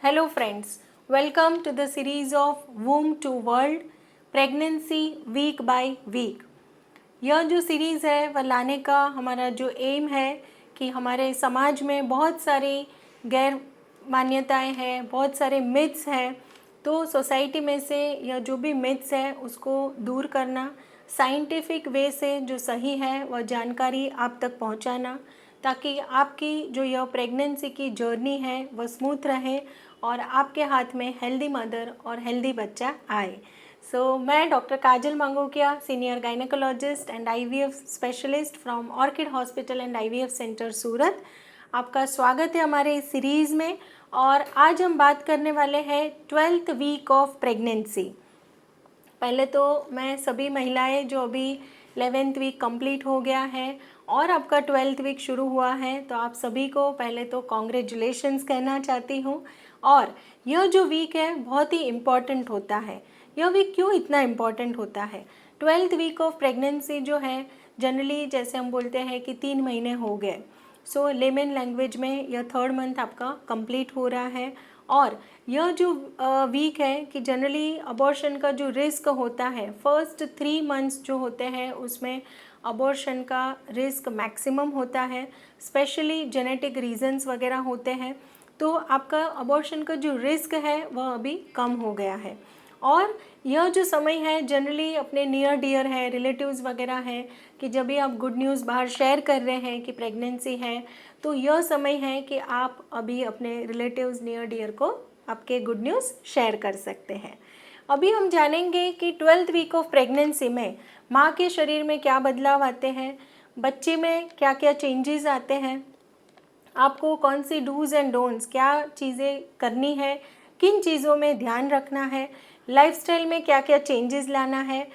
Hello friends, welcome to the series of Womb to World Pregnancy Week by Week। यह जो series है वह लाने का हमारा जो एम है कि हमारे समाज में बहुत सारी गैर मान्यताएं हैं, बहुत सारे मिथ्स हैं, तो सोसाइटी में से यह जो भी मिथ्स है उसको दूर करना, साइंटिफिक वे से जो सही है वह जानकारी आप तक पहुंचाना, ताकि आपकी जो यह प्रेगनेंसी की जर्नी है वह स्मूथ रहे और आपके हाथ में हेल्दी मदर और हेल्दी बच्चा आए। मैं doctor Kajal Mangukiya, senior gynaecologist and IVF specialist from Orchid hospital and IVF centre Surat, आपका स्वागत है हमारे इस सीरीज़ में। और आज हम बात करने वाले हैं 12th वीक ऑफ प्रेगनेंसी। पहले तो मैं सभी महिलाएं जो अभी 11th वीक कंप्लीट हो गया है और आपका 12th वीक शुरू हुआ है, तो आप सभी को पहले तो कॉन्ग्रेचुलेशंस कहना चाहती हूँ। और यह जो वीक है बहुत ही इम्पॉर्टेंट होता है। यह वीक क्यों इतना इम्पॉर्टेंट होता है? 12th वीक ऑफ प्रेगनेंसी जो है जनरली जैसे हम बोलते हैं कि 3 महीने हो गए, लेमन लैंग्वेज में यह 3rd मंथ आपका कंप्लीट हो रहा है। और यह जो वीक है कि जनरली अबॉर्शन का जो रिस्क होता है फर्स्ट 3 मंथ्स जो होते हैं उसमें अबॉर्शन का रिस्क मैक्सिमम होता है, स्पेशली जेनेटिक रीजंस वगैरह होते हैं, तो आपका अबॉर्शन का जो रिस्क है वह अभी कम हो गया है। और यह जो समय है जनरली अपने नियर डियर है, रिलेटिव्स वगैरह हैं, कि जब भी आप गुड न्यूज़ बाहर शेयर कर रहे हैं कि प्रेगनेंसी है, तो यह समय है कि आप अभी अपने रिलेटिव्स नियर डियर को आपके गुड न्यूज़ शेयर कर सकते हैं। अभी हम जानेंगे कि 12th वीक ऑफ प्रेगनेंसी में माँ के शरीर में क्या बदलाव आते हैं, बच्चे में क्या क्या चेंजेस आते हैं, आपको कौन सी डूज़ एंड डोंट्स क्या चीज़ें करनी है, किन चीज़ों में ध्यान रखना है, लाइफस्टाइल में क्या क्या चेंजेस लाना है,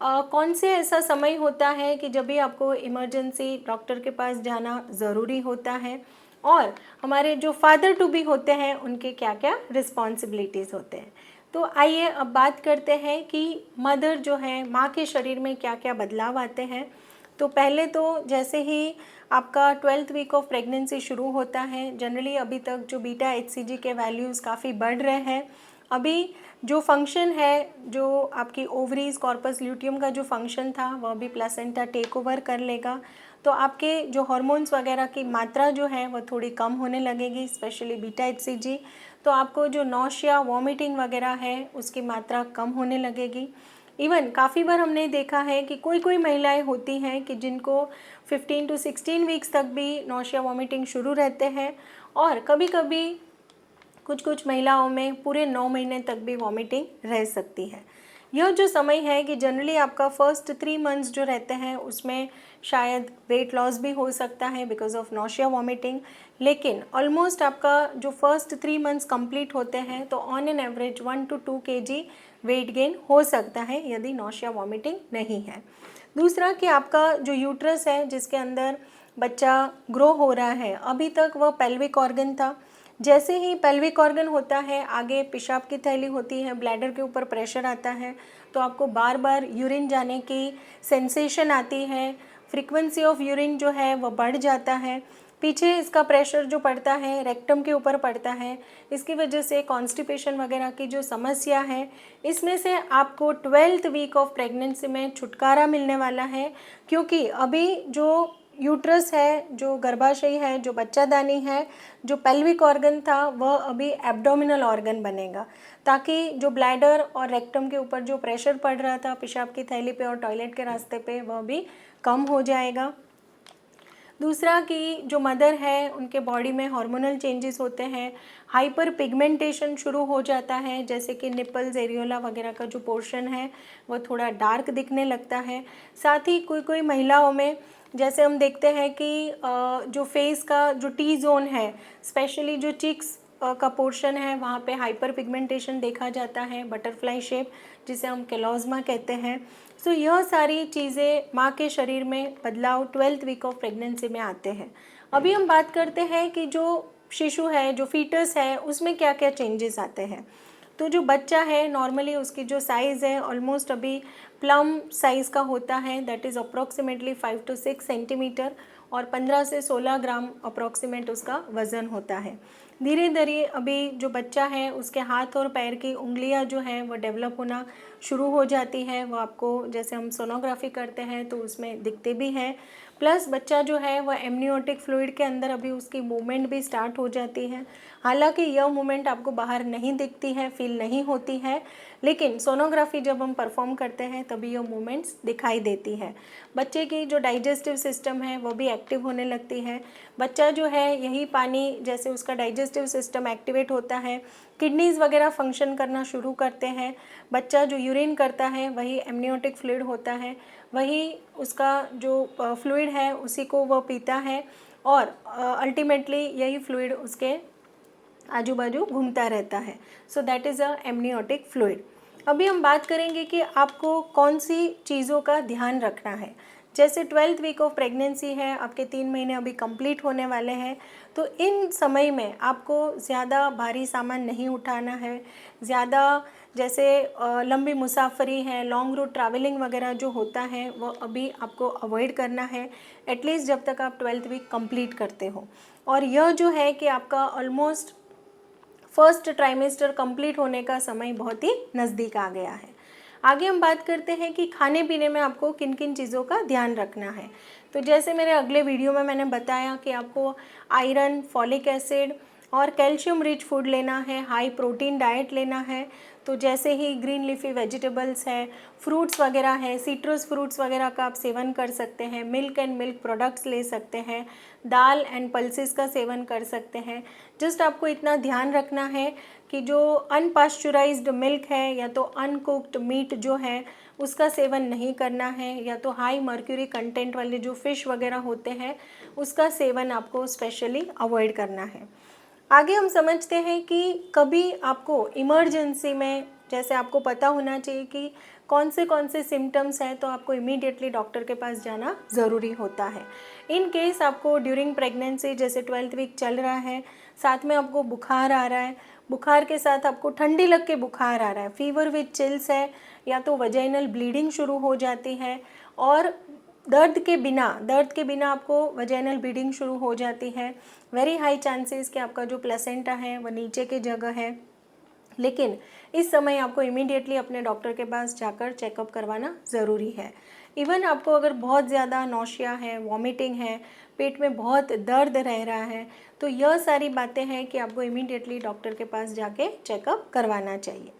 कौन से ऐसा समय होता है कि जब भी आपको इमरजेंसी डॉक्टर के पास जाना ज़रूरी होता है, और हमारे जो फादर टू बी होते हैं उनके क्या क्या रिस्पॉन्सिबिलिटीज़ होते हैं। तो आइए अब बात करते हैं कि मदर जो है, माँ के शरीर में क्या क्या बदलाव आते हैं। तो पहले तो जैसे ही आपका 12th वीक ऑफ प्रेगनेंसी शुरू होता है, जनरली अभी तक जो बीटा HCG के वैल्यूज़ काफ़ी बढ़ रहे हैं। अभी जो फंक्शन है, जो आपकी ओवरीज कॉर्पस ल्यूटियम का जो फंक्शन था वह भी प्लेसेंटा टेक ओवर कर लेगा, तो आपके जो हार्मोन्स वगैरह की मात्रा जो है वह थोड़ी कम होने लगेगी, स्पेशली बीटा HCG। तो आपको जो नौशिया वॉमिटिंग वगैरह है उसकी मात्रा कम होने लगेगी। इवन काफ़ी बार हमने देखा है कि कोई कोई महिलाएं होती हैं कि जिनको 15 to 16 वीक्स तक भी नौशिया वॉमिटिंग शुरू रहते हैं, और कभी कभी कुछ कुछ महिलाओं में पूरे 9 महीने तक भी वॉमिटिंग रह सकती है। यह जो समय है कि जनरली आपका फर्स्ट 3 मंथ्स जो रहते हैं उसमें शायद वेट लॉस भी हो सकता है बिकॉज ऑफ नौशिया वॉमिटिंग, लेकिन ऑलमोस्ट आपका जो फर्स्ट 3 मंथ्स कंप्लीट होते हैं तो on an average 1 to 2 kg weight gain हो सकता है यदि नौशिया वॉमिटिंग नहीं है। दूसरा कि आपका जो यूट्रस है जिसके अंदर बच्चा ग्रो हो रहा है, अभी तक वह पेल्विक ऑर्गन था। जैसे ही पेल्विक ऑर्गन होता है, आगे पेशाब की थैली होती है, ब्लैडर के ऊपर प्रेशर आता है, तो आपको बार बार यूरिन जाने की सेंसेशन आती है, फ्रीक्वेंसी ऑफ यूरिन जो है वह बढ़ जाता है, पीछे इसका प्रेशर जो पड़ता है रेक्टम के ऊपर पड़ता है, इसकी वजह से कॉन्स्टिपेशन वगैरह की जो समस्या है, इसमें से आपको 12th वीक ऑफ प्रेगनेंसी में छुटकारा मिलने वाला है। क्योंकि अभी जो यूट्रस है, जो गर्भाशय है, जो बच्चादानी है, जो पेल्विक ऑर्गन था वह अभी एब्डोमिनल ऑर्गन बनेगा, ताकि जो ब्लैडर और रेक्टम के ऊपर जो प्रेशर पड़ रहा था पेशाब की थैली पे और टॉयलेट के रास्ते पे वह भी कम हो जाएगा। दूसरा कि जो मदर है उनके बॉडी में हार्मोनल चेंजेस होते हैं, हाइपर पिगमेंटेशन शुरू हो जाता है, जैसे कि निपल्स एरियोला वगैरह का जो पोर्शन है वह थोड़ा डार्क दिखने लगता है। साथ ही कोई कोई महिलाओं में जैसे हम देखते हैं कि जो फेस का जो टी जोन है, स्पेशली जो चिक्स का पोर्शन है वहाँ पे हाइपर पिगमेंटेशन देखा जाता है, बटरफ्लाई शेप जिसे हम केलोज़मा कहते हैं। यह सारी चीज़ें माँ के शरीर में बदलाव 12th वीक ऑफ प्रेगनेंसी में आते हैं। अभी हम बात करते हैं कि जो शिशु है, जो फीटस है, उसमें क्या क्या चेंजेस आते हैं। तो जो बच्चा है नॉर्मली उसकी जो साइज़ है ऑलमोस्ट अभी प्लम साइज़ का होता है, that is approximately 5 to 6 centimetre, और 15 से 16 ग्राम अप्रॉक्सीमेट उसका वज़न होता है। धीरे धीरे अभी जो बच्चा है उसके हाथ और पैर की उंगलियां जो हैं वो डेवलप होना शुरू हो जाती है। वो आपको जैसे हम सोनोग्राफी करते हैं तो उसमें दिखते भी हैं। प्लस बच्चा जो है वह एमनियोटिक फ्लूइड के अंदर अभी उसकी मूवमेंट भी स्टार्ट हो जाती है। हालांकि यह मूवमेंट आपको बाहर नहीं दिखती है, फील नहीं होती है, लेकिन सोनोग्राफी जब हम परफॉर्म करते हैं तभी यह मूवमेंट्स दिखाई देती है। बच्चे की जो डाइजेस्टिव सिस्टम है वो भी एक्टिव होने लगती है। बच्चा जो है यही पानी, जैसे उसका डाइजेस्टिव सिस्टम एक्टिवेट होता है, किडनीज़ वगैरह फंक्शन करना शुरू करते हैं। बच्चा जो यूरिन करता है वही एमनियोटिक फ्लूइड होता है, वही उसका जो फ्लूइड है उसी को वह पीता है और अल्टीमेटली यही फ्लूइड उसके आजू बाजू घूमता रहता है। So that is a amniotic fluid. अभी हम बात करेंगे कि आपको कौन सी चीज़ों का ध्यान रखना है। जैसे 12th वीक ऑफ प्रेगनेंसी है, आपके 3 महीने अभी कंप्लीट होने वाले हैं, तो इन समय में आपको ज़्यादा भारी सामान नहीं उठाना है। ज़्यादा जैसे लंबी मुसाफरी है, लॉन्ग रूट ट्रैवलिंग वगैरह जो होता है वो अभी आपको अवॉइड करना है, एटलीस्ट जब तक आप 12th वीक कंप्लीट करते हो। और यह जो है कि आपका ऑलमोस्ट फर्स्ट ट्राइमेस्टर कंप्लीट होने का समय बहुत ही नज़दीक आ गया है। आगे हम बात करते हैं कि खाने पीने में आपको किन किन चीज़ों का ध्यान रखना है। तो जैसे मेरे अगले वीडियो में मैंने बताया कि आपको आयरन, फॉलिक एसिड और कैल्शियम रिच फूड लेना है, हाई प्रोटीन डाइट लेना है। तो जैसे ही ग्रीन लीफी वेजिटेबल्स है, फ्रूट्स वगैरह है, सिट्रस फ्रूट्स वगैरह का आप सेवन कर सकते हैं, मिल्क एंड मिल्क प्रोडक्ट्स ले सकते हैं, दाल एंड पल्सेस का सेवन कर सकते हैं। जस्ट आपको इतना ध्यान रखना है कि जो अनपास्चुराइज्ड मिल्क है या तो अनकुक्ड मीट जो है उसका सेवन नहीं करना है, या तो हाई मर्क्यूरी कंटेंट वाले जो फ़िश वगैरह होते हैं उसका सेवन आपको स्पेशली अवॉइड करना है। आगे हम समझते हैं कि कभी आपको इमरजेंसी में, जैसे आपको पता होना चाहिए कि कौन से सिम्टम्स हैं, तो आपको इमीडिएटली डॉक्टर के पास जाना ज़रूरी होता है। इन केस आपको ड्यूरिंग प्रेगनेंसी, जैसे 12th वीक चल रहा है, साथ में आपको बुखार आ रहा है, बुखार के साथ आपको ठंडी लग के बुखार आ रहा है, फीवर विद चिल्स है, या तो वजाइनल ब्लीडिंग शुरू हो जाती है, और दर्द के बिना आपको वजाइनल ब्लीडिंग शुरू हो जाती है, वेरी हाई चांसेस कि आपका जो प्लेसेंटा है वो नीचे की जगह है। लेकिन इस समय आपको इमीडिएटली अपने डॉक्टर के पास जाकर चेकअप करवाना ज़रूरी है। इवन आपको अगर बहुत ज़्यादा नौशिया है, वॉमिटिंग है, पेट में बहुत दर्द रह रहा है, तो यह सारी बातें हैं कि आपको इमीडिएटली डॉक्टर के पास जाके चेकअप करवाना चाहिए।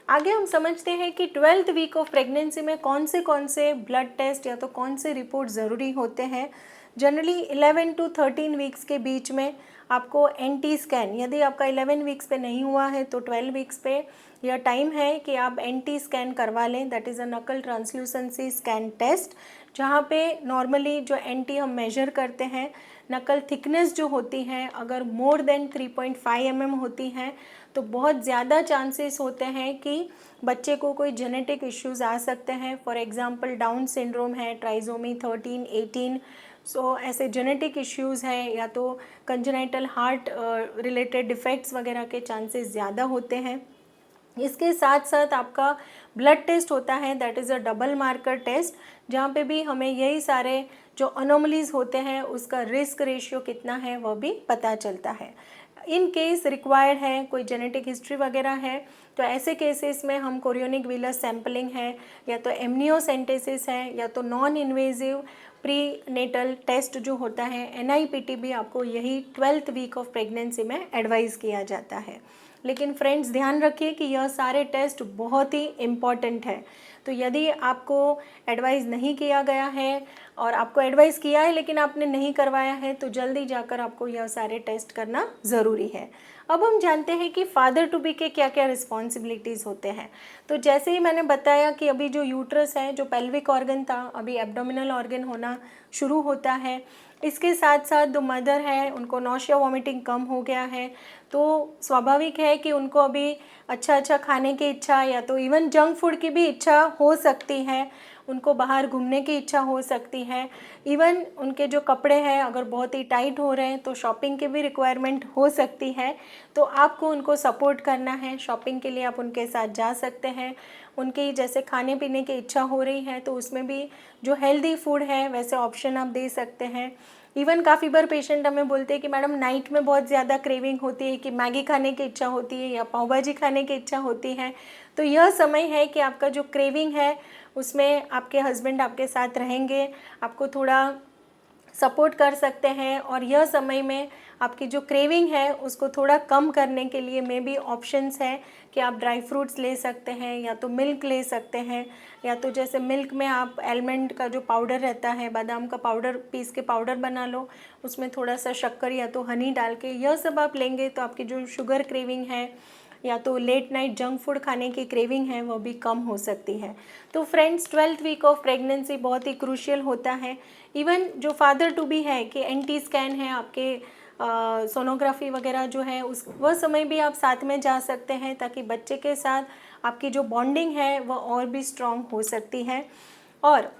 आगे हम समझते हैं कि 12th वीक ऑफ प्रेगनेंसी में कौन से ब्लड टेस्ट या तो कौन से रिपोर्ट ज़रूरी होते हैं। जनरली 11 to 13 वीक्स के बीच में आपको एनटी स्कैन, यदि आपका 11 वीक्स पे नहीं हुआ है तो 12 वीक्स पे यह टाइम है कि आप एनटी स्कैन करवा लें, दैट इज़ अ नकल ट्रांसल्यूसेंसी स्कैन टेस्ट, जहाँ पे नॉर्मली जो एनटी हम मेजर करते हैं, नकल थिकनेस जो होती है अगर मोर देन 3.5 mm होती है तो बहुत ज़्यादा चांसेस होते हैं कि बच्चे को कोई जेनेटिक इश्यूज़ आ सकते हैं। फॉर एग्जांपल डाउन सिंड्रोम है, ट्राइजोमी 13, 18, सो ऐसे जेनेटिक इश्यूज़ हैं, या तो कंजेनाइटल हार्ट रिलेटेड डिफेक्ट्स वगैरह के चांसेस ज़्यादा होते हैं। इसके साथ साथ आपका ब्लड टेस्ट होता है, that is a double marker test, जहाँ पे भी हमें यही सारे जो अनोमलीज़ होते हैं उसका रिस्क रेशियो कितना है वह भी पता चलता है। इन केस रिक्वायर्ड है, कोई जेनेटिक हिस्ट्री वगैरह है, तो ऐसे केसेस में हम कोरियोनिक विलस सैम्पलिंग है, या तो एमनियोसेंटेसिस है, या तो non invasive prenatal test जो होता है NIPT भी आपको यही 12th वीक ऑफ प्रेगनेंसी में एडवाइज़ किया जाता है। लेकिन फ्रेंड्स ध्यान रखिए कि यह सारे टेस्ट बहुत ही इम्पॉर्टेंट है। तो यदि आपको एडवाइस नहीं किया गया है और आपको एडवाइस किया है लेकिन आपने नहीं करवाया है, तो जल्दी जाकर आपको यह सारे टेस्ट करना ज़रूरी है। अब हम जानते हैं कि फादर टू बी के क्या क्या रिस्पॉन्सिबिलिटीज़ होते हैं। तो जैसे ही मैंने बताया कि अभी जो यूट्रस है, जो पेल्विक ऑर्गन था, अभी एब्डोमिनल ऑर्गन होना शुरू होता है। इसके साथ साथ जो मदर है उनको नौशिया वॉमिटिंग कम हो गया है, तो स्वाभाविक है कि उनको अभी अच्छा खाने की इच्छा, या तो इवन जंक फूड की भी इच्छा हो सकती है, उनको बाहर घूमने की इच्छा हो सकती है, इवन उनके जो कपड़े हैं अगर बहुत ही टाइट हो रहे हैं तो शॉपिंग की भी रिक्वायरमेंट हो सकती है। तो आपको उनको सपोर्ट करना है, शॉपिंग के लिए आप उनके साथ जा सकते हैं। उनकी जैसे खाने पीने की इच्छा हो रही है तो उसमें भी जो हेल्दी फूड है वैसे ऑप्शन आप दे सकते हैं। इवन काफ़ी बार पेशेंट हमें बोलते हैं कि मैडम नाइट में बहुत ज़्यादा क्रेविंग होती है, कि मैगी खाने की इच्छा होती है या पाव भाजी खाने की इच्छा होती है। तो यह समय है कि आपका जो क्रेविंग है उसमें आपके हस्बैंड आपके साथ रहेंगे, आपको थोड़ा सपोर्ट कर सकते हैं। और यह समय में आपकी जो क्रेविंग है उसको थोड़ा कम करने के लिए मे बी ऑप्शंस हैं कि आप ड्राई फ्रूट्स ले सकते हैं, या तो मिल्क ले सकते हैं, या तो जैसे मिल्क में आप आलमंड का जो पाउडर रहता है, बादाम का पाउडर पीस के पाउडर बना लो, उसमें थोड़ा सा शक्कर या तो हनी डाल के यह सब आप लेंगे तो आपकी जो शुगर क्रेविंग है या तो लेट नाइट जंक फूड खाने की क्रेविंग है वो भी कम हो सकती है। तो friends, 12th week of pregnancy बहुत ही क्रूशियल होता है। इवन जो फादर टू बी है कि एंटी स्कैन है, आपके सोनोग्राफी वगैरह जो है उस वह समय भी आप साथ में जा सकते हैं, ताकि बच्चे के साथ आपकी जो बॉन्डिंग है वह और भी स्ट्रॉन्ग हो सकती है। और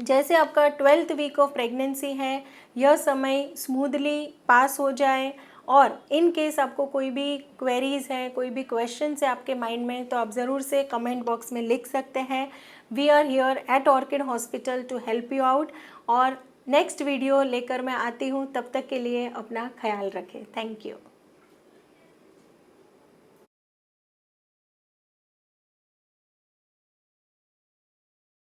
जैसे आपका 12th वीक ऑफ प्रेगनेंसी है, यह समय स्मूथली पास हो जाए। और इन केस आपको कोई भी क्वेरीज़ हैं, कोई भी क्वेश्चंस है आपके माइंड में, तो आप ज़रूर से कमेंट बॉक्स में लिख सकते हैं। We are here at Orchid hospital to help you out. और नेक्स्ट वीडियो लेकर मैं आती हूँ, तब तक के लिए अपना ख्याल रखें। Thank you.